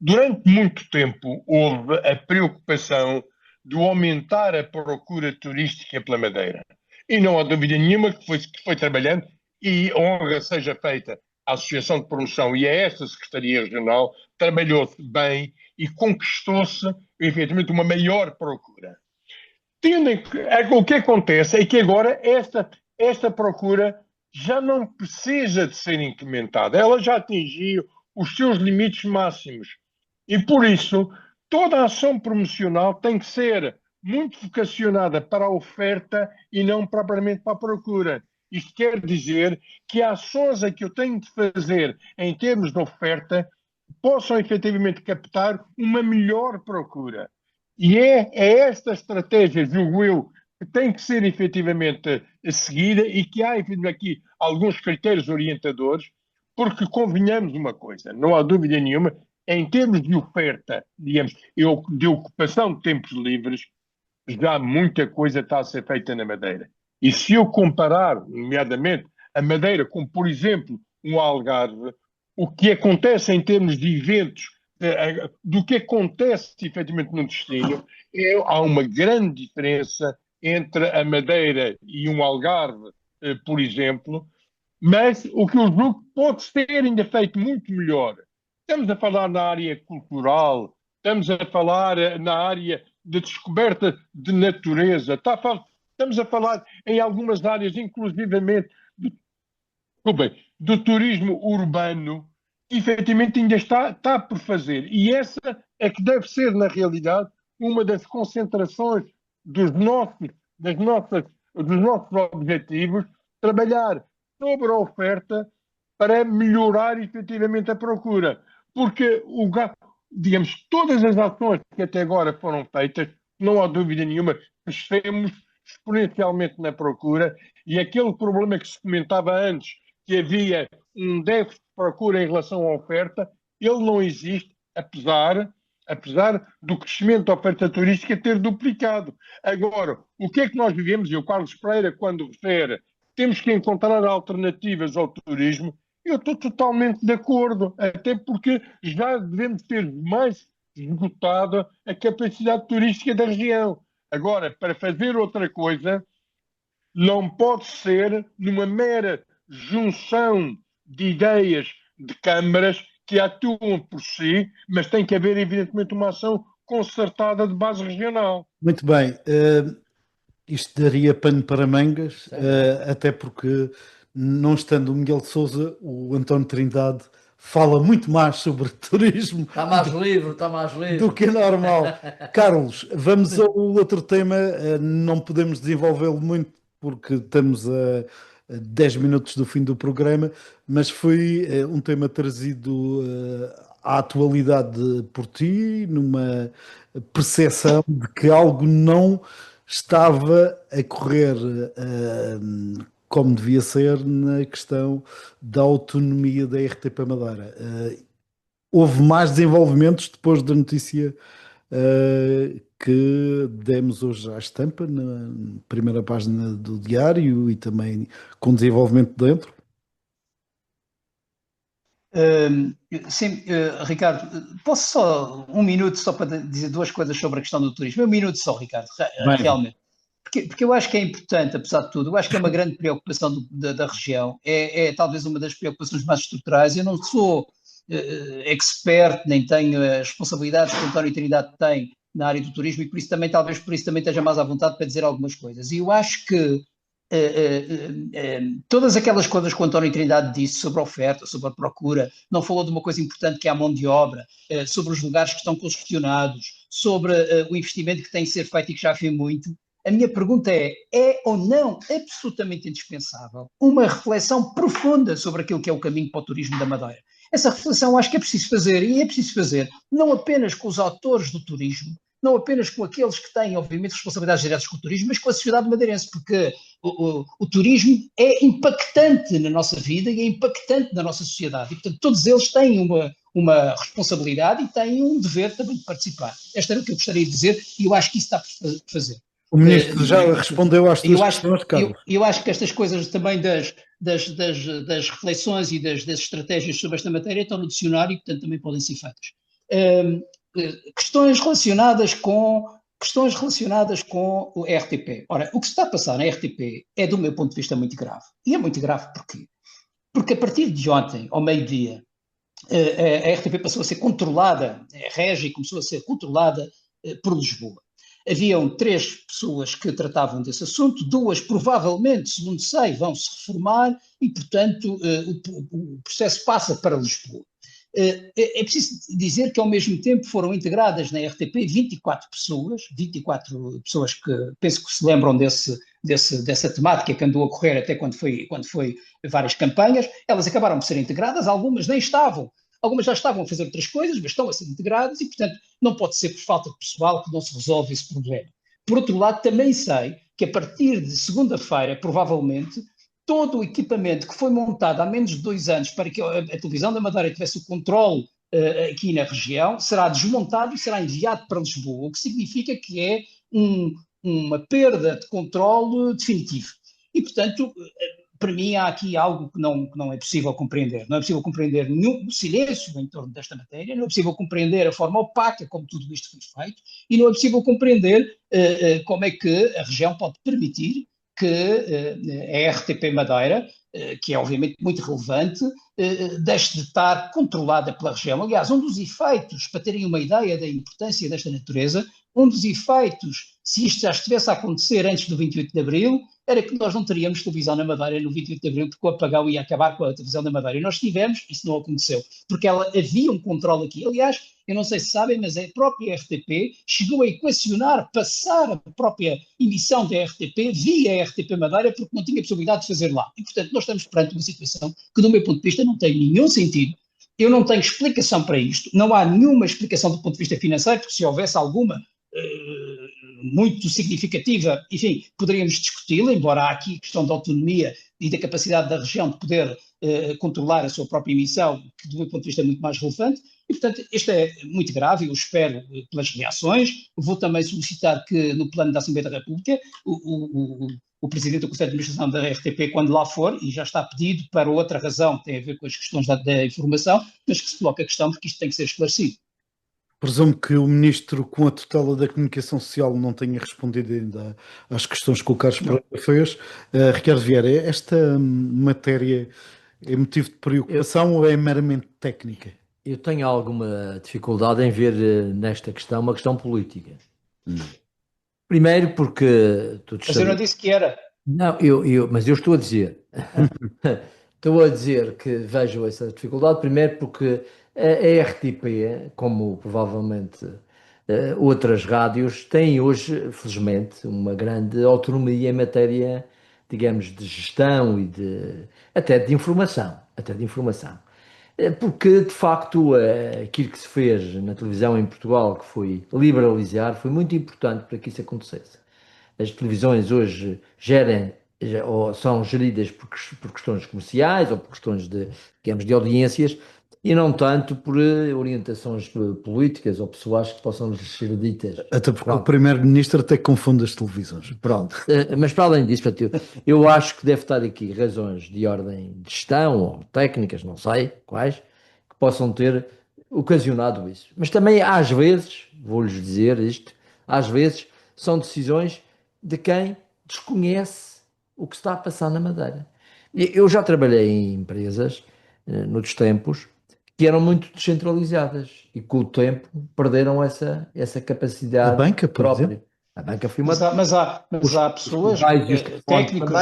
Durante muito tempo houve a preocupação de aumentar a procura turística pela Madeira. E não há dúvida nenhuma que foi trabalhando, e honra seja feita à Associação de Promoção e a esta Secretaria Regional, trabalhou-se bem e conquistou-se, efetivamente, uma maior procura. O que acontece é que agora esta procura já não precisa de ser incrementada. Ela já atingiu os seus limites máximos. E, por isso, toda a ação promocional tem que ser muito vocacionada para a oferta e não propriamente para a procura. Isto quer dizer que ações a que eu tenho de fazer em termos de oferta possam efetivamente captar uma melhor procura. E é esta estratégia, julgo eu, que tem que ser efetivamente seguida e que há aqui alguns critérios orientadores, porque convenhamos uma coisa, não há dúvida nenhuma, em termos de oferta, digamos, de ocupação de tempos livres, já muita coisa está a ser feita na Madeira. E se eu comparar, nomeadamente, a Madeira com, por exemplo, um Algarve, o que acontece em termos de eventos, do que acontece efetivamente no destino, há uma grande diferença entre a Madeira e um Algarve, por exemplo, mas o que eu julgo pode ser ainda feito muito melhor. Estamos a falar na área cultural, estamos a falar na área de descoberta de natureza, estamos a falar em algumas áreas, inclusivamente do turismo urbano, que efetivamente ainda está por fazer. E essa é que deve ser, na realidade, uma das concentrações dos nossos objetivos, trabalhar sobre a oferta para melhorar efetivamente a procura. Porque, digamos, todas as ações que até agora foram feitas, não há dúvida nenhuma, crescemos exponencialmente na procura e aquele problema que se comentava antes, que havia um déficit de procura em relação à oferta, ele não existe, apesar do crescimento da oferta turística ter duplicado. Agora, o que é que nós vivemos? E o Carlos Pereira, quando refere, temos que encontrar alternativas ao turismo, eu estou totalmente de acordo, até porque já devemos ter mais esgotada a capacidade turística da região. Agora, para fazer outra coisa, não pode ser numa mera junção de ideias de câmaras que atuam por si, mas tem que haver, evidentemente, uma ação concertada de base regional. Muito bem. Isto daria pano para mangas, até porque, não estando o Miguel de Sousa, o António Trindade fala muito mais sobre turismo Está mais livre, está mais livre. do que é normal. Carlos, vamos ao outro tema. Não podemos desenvolvê-lo muito porque estamos a 10 minutos do fim do programa, mas foi um tema trazido à atualidade por ti, numa percepção de que algo não estava a correr como devia ser na questão da autonomia da RTP Madeira. Houve mais desenvolvimentos depois da notícia que demos hoje à estampa, na primeira página do diário e também com desenvolvimento dentro? Sim, Ricardo, posso só um minuto só para dizer duas coisas sobre a questão do turismo? Um minuto só, Ricardo, realmente. Porque eu acho que é importante, apesar de tudo, eu acho que é uma grande preocupação da região, é talvez uma das preocupações mais estruturais. Eu não sou expert, nem tenho as responsabilidades que o António Trindade tem na área do turismo e por isso também, talvez por isso também esteja mais à vontade para dizer algumas coisas. E eu acho que todas aquelas coisas que o António Trindade disse sobre a oferta, sobre a procura, não falou de uma coisa importante que é a mão de obra, sobre os lugares que estão congestionados, sobre o investimento que tem de ser feito e que já fez muito. A minha pergunta é ou não absolutamente indispensável uma reflexão profunda sobre aquilo que é o caminho para o turismo da Madeira? Essa reflexão acho que é preciso fazer, e é preciso fazer não apenas com os autores do turismo, não apenas com aqueles que têm, obviamente, responsabilidades diretas com o turismo, mas com a sociedade madeirense, porque o turismo é impactante na nossa vida e é impactante na nossa sociedade. E, portanto, todos eles têm uma responsabilidade e têm um dever também de participar. Esta era o que eu gostaria de dizer e eu acho que isso está por fazer. O Ministro já respondeu às tuas questões, Carlos. Eu acho que estas coisas também das reflexões e das estratégias sobre esta matéria estão no dicionário e, portanto, também podem ser feitas. Questões relacionadas com o RTP. Ora, o que se está a passar na RTP é, do meu ponto de vista, muito grave. E é muito grave porquê? Porque a partir de ontem, ao meio-dia, a RTP passou a ser controlada, a Regi começou a ser controlada por Lisboa. Haviam 3 pessoas que tratavam desse assunto, 2 provavelmente, segundo sei, vão se reformar e, portanto, o processo passa para Lisboa. É preciso dizer que ao mesmo tempo foram integradas na RTP 24 pessoas que penso que se lembram dessa temática que andou a correr até quando foi várias campanhas. Elas acabaram por ser integradas, algumas nem estavam. Algumas já estavam a fazer outras coisas, mas estão a ser integradas e, portanto, não pode ser por falta de pessoal que não se resolve esse problema. Por outro lado, também sei que a partir de segunda-feira, provavelmente, todo o equipamento que foi montado há menos de 2 anos para que a televisão da Madeira tivesse o controle aqui na região, será desmontado e será enviado para Lisboa, o que significa que é uma perda de controle definitivo. E, portanto, para mim há aqui algo que não é possível compreender. Não é possível compreender o silêncio em torno desta matéria, não é possível compreender a forma opaca como tudo isto foi feito, e não é possível compreender como é que a região pode permitir que a RTP Madeira, que é obviamente muito relevante, deixe de estar controlada pela região. Aliás, um dos efeitos, para terem uma ideia da importância desta natureza, um dos efeitos, se isto já estivesse a acontecer antes do 28 de Abril, era que nós não teríamos televisão na Madeira no 28 de Abril, porque o apagão ia acabar com a televisão da Madeira. E nós tivemos, isso não aconteceu, porque havia um controle aqui. Aliás, eu não sei se sabem, mas a própria RTP chegou a equacionar, passar a própria emissão da RTP via a RTP Madeira, porque não tinha possibilidade de fazer lá. E, portanto, nós estamos perante uma situação que, do meu ponto de vista, não tem nenhum sentido. Eu não tenho explicação para isto. Não há nenhuma explicação do ponto de vista financeiro, porque se houvesse alguma muito significativa, enfim, poderíamos discuti-la, embora há aqui a questão da autonomia e da capacidade da região de poder controlar a sua própria emissão, que do meu ponto de vista é muito mais relevante, e portanto isto é muito grave, eu espero pelas reações, vou também solicitar que no plano da Assembleia da República o Presidente do Conselho de Administração da RTP, quando lá for, e já está pedido para outra razão, que tem a ver com as questões da informação, mas que se coloque a questão porque isto tem que ser esclarecido. Presumo que o Ministro, com a tutela da Comunicação Social, não tenha respondido ainda às questões que o Carlos Pereira fez. Ricardo Vieira, esta matéria é motivo de preocupação ou é meramente técnica? Eu tenho alguma dificuldade em ver nesta questão uma questão política. Primeiro porque... Mas eu não disse que era. Não, mas eu estou a dizer... Estou a dizer que vejo essa dificuldade, primeiro porque a RTP, como provavelmente outras rádios, tem hoje, felizmente, uma grande autonomia em matéria, digamos, de gestão e até de informação. Porque, de facto, aquilo que se fez na televisão em Portugal, que foi liberalizar, foi muito importante para que isso acontecesse. As televisões hoje ou são geridas por questões comerciais ou por questões digamos, de audiências e não tanto por orientações políticas ou pessoais que possam lhes ser ditas. Até porque o Primeiro-Ministro até confunde as televisões. Pronto, mas para além disso, eu acho que deve estar aqui razões de ordem de gestão ou técnicas, não sei quais, que possam ter ocasionado isso. Mas também às vezes, vou-lhes dizer isto, às vezes são decisões de quem desconhece o que está a passar na Madeira. Eu já trabalhei em empresas, noutros tempos, que eram muito descentralizadas e com o tempo perderam essa capacidade a banca, própria. Exemplo? A banca foi mas há pessoas, técnicos...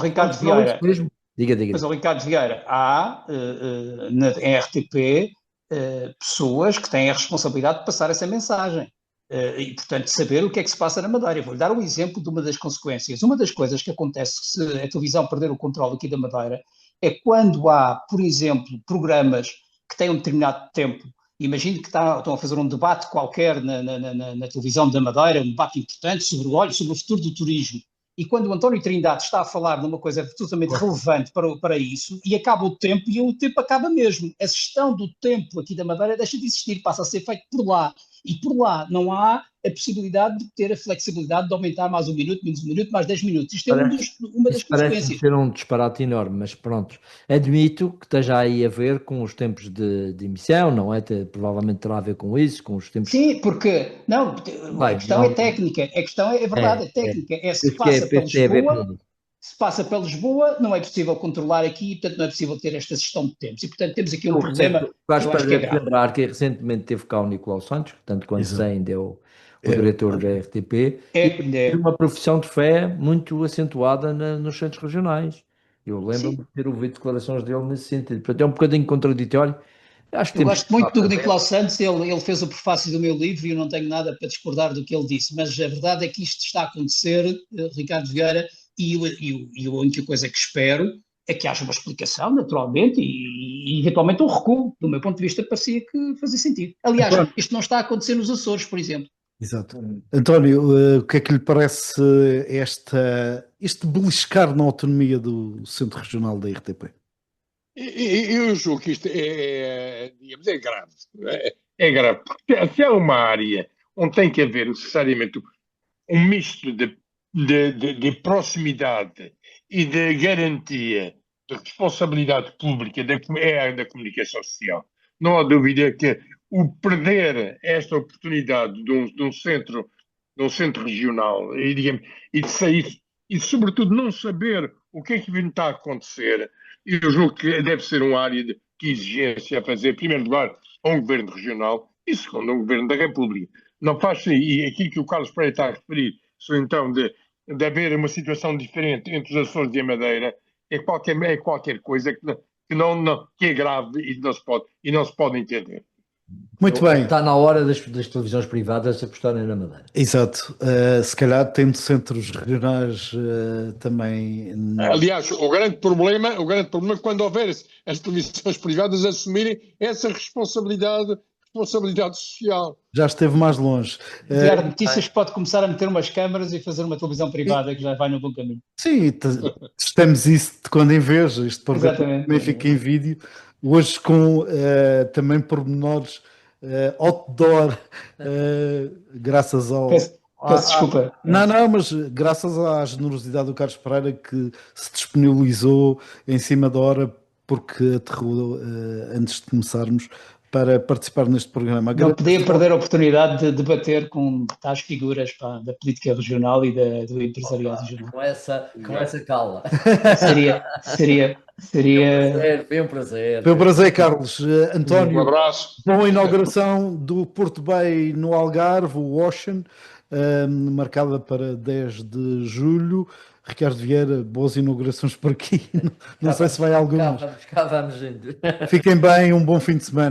Ricardo Vieira, diga. Mas, Ricardo Vieira, há em RTP pessoas que têm a responsabilidade de passar essa mensagem. E, portanto, saber o que é que se passa na Madeira. Eu vou-lhe dar um exemplo de uma das consequências. Uma das coisas que acontece se a televisão perder o controle aqui da Madeira é quando há, por exemplo, programas que têm um determinado tempo. Imagino que estão a fazer um debate qualquer na televisão da Madeira, um debate importante sobre o futuro do turismo. E quando o António Trindade está a falar de uma coisa absolutamente relevante para isso, e acaba o tempo, e o tempo acaba mesmo. A gestão do tempo aqui da Madeira deixa de existir, passa a ser feito por lá. E por lá não há a possibilidade de ter a flexibilidade de aumentar mais 1 minuto, menos 1 minuto, mais 10 minutos. Isto é uma das consequências. Parece ser um disparate enorme, mas pronto. Admito que esteja aí a ver com os tempos de emissão, não é? Provavelmente terá a ver com isso, com os tempos... Sim, porque... Não, a questão é técnica. A questão é verdade, é técnica. Se passa para Lisboa, não é possível controlar aqui, portanto não é possível ter esta gestão de tempos. E, portanto, temos aqui um problema que eu acho que é grave. Lembrar que recentemente teve cá o Nicolau Santos, tanto quanto sei, ainda é o diretor da RTP, e uma profissão de fé muito acentuada nos centros regionais. Eu lembro-me de ter ouvido declarações dele nesse sentido. Portanto, é um bocadinho contraditório. Eu gosto muito do Nicolau Santos, ele fez o prefácio do meu livro e eu não tenho nada para discordar do que ele disse, mas a verdade é que isto está a acontecer, Ricardo Vieira, e a única coisa que espero é que haja uma explicação, naturalmente, e eventualmente um recuo. Do meu ponto de vista, parecia que fazia sentido. Aliás, isto não está a acontecer nos Açores, por exemplo. Exato. António, o que é que lhe parece este beliscar na autonomia do Centro Regional da RTP? Eu julgo que isto digamos, é grave. É grave, porque se há uma área onde tem que haver necessariamente um misto de proximidade e de garantia de responsabilidade pública é a da comunicação social. Não há dúvida que o perder esta oportunidade de um centro regional e, digamos, e de sair e sobretudo não saber o que é que está a acontecer, eu julgo que deve ser uma área de exigência a fazer, em primeiro lugar, a um governo regional e segundo, a um governo da República. Não faz, e aquilo que o Carlos Pereira está a referir, então de haver uma situação diferente entre os Açores e a Madeira, é qualquer coisa que é grave e não se pode entender. Muito bem. Está na hora das televisões privadas apostarem na Madeira. Exato. Se calhar tendo centros regionais também. Aliás, o grande problema é quando houver as televisões privadas assumirem essa responsabilidade social. Já esteve mais longe. Diário de Notícias pode começar a meter umas câmaras e fazer uma televisão privada que já vai no bom caminho. Sim, testamos isso de quando em vez. Este programa também fica em vídeo. Hoje com também pormenores outdoor, graças ao... Peço desculpa. Não, mas graças à generosidade do Carlos Pereira, que se disponibilizou em cima da hora, porque aterrou antes de começarmos, para participar neste programa. Não podia perder a oportunidade de debater com tais figuras da política regional e do empresariado regional. Com essa cala. Seria Foi um prazer. Foi um prazer, Carlos. António, Um abraço. boa inauguração do Porto Bay no Algarve, o Ocean, marcada para 10 de julho. Ricardo Vieira, boas inaugurações por aqui. Não sei se vai algumas. Cá vamos indo. Fiquem bem, um bom fim de semana.